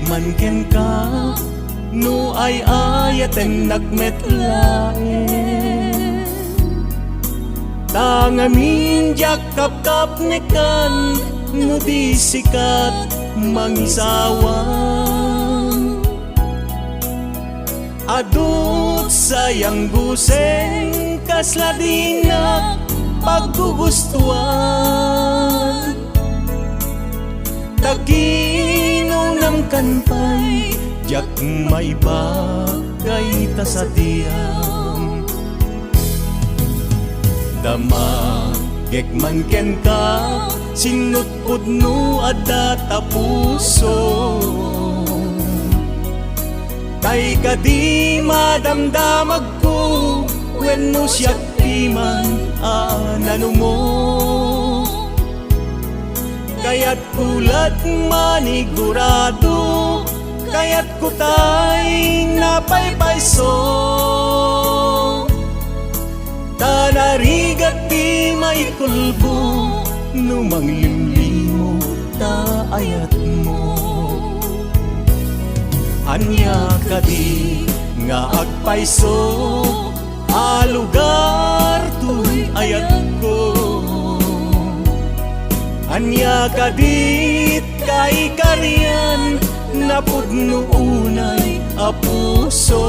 man ken ka no ay ayaten nakmetlaen tangamin jak kap nekan no di sikat mangisawang adut sayang buseng kasladinak paggugustuhan taginunam kanpay jak may bagay ta sa diyam dama gek man ken ka sinutpud no adda ta puso kay kadi madamdamag ko wenno siya piman anano mo kaya't kulat manigurado kaya't kutay napaypayso tanarigat di may kulbo numang limlimo ta ayat mo anya kadi nga agpayso alugar tuy ayat ko anya kadit kay karian napudno unay apuso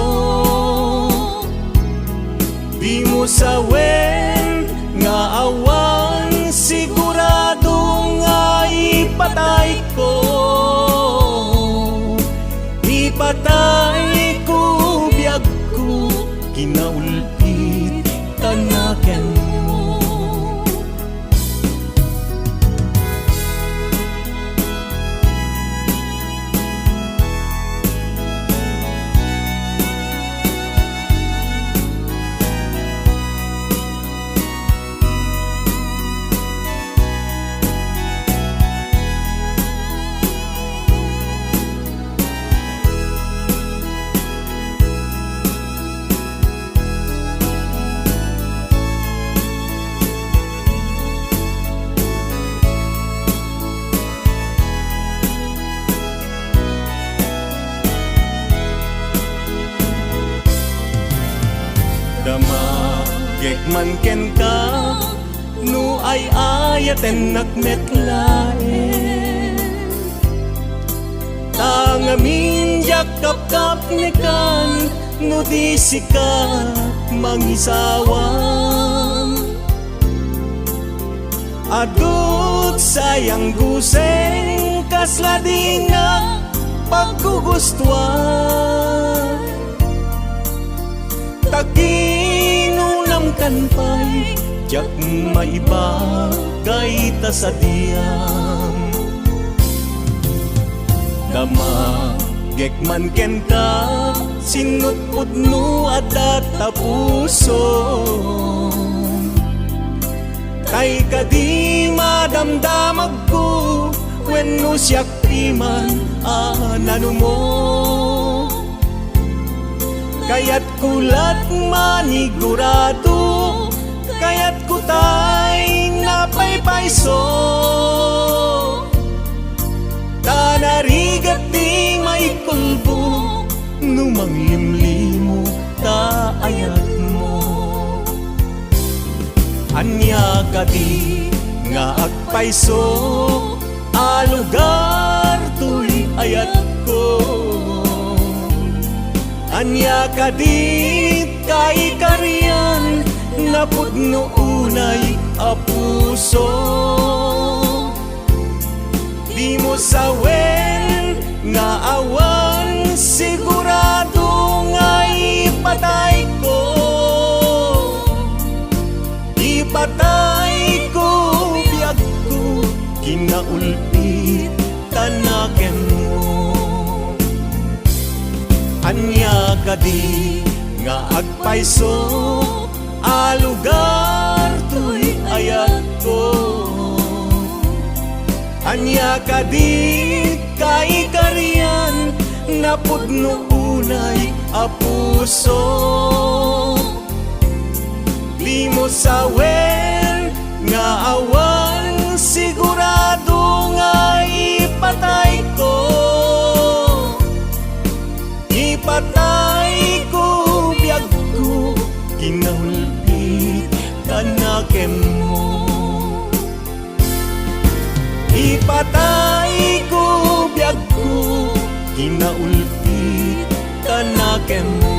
di mo sawen nga awan sigurado nga ipatay ko ipatay ko biyag ko kinaulpit tanaken mo gek man ken ka no ay ayaten nakmetlaen tangamin jak kap nekan no di sikat mangisawang adut sayang guseng kasladinga paggugustuhan taginunam kanpay jak maibagay ta sa diyam dama gek man ken ka sinutpud no adda ta puso kay kadi madamdamag ko wenno siya piman anano mo kaya't kulat manigurado kaya't kutay napaypayso tanarigat di may kulbo numang limlimo ta ayat mo anya kadi nga agpayso alugar tuy ayat ko anya kadit kay karian napudno unay apuso di mo sawen nga awan sigurado nga ipatay ko ipatay ko biyag ko kinaulpit tanaken mo anya kadi nga agpayso alugar tuy ayat ko anya kadi kay karian napudno unay apuso di mo sawen nga awan sigurado nga ipatay ko kinahulpit kanakemo. Ipatay ko biyag ko, kinaulpit kanakemo.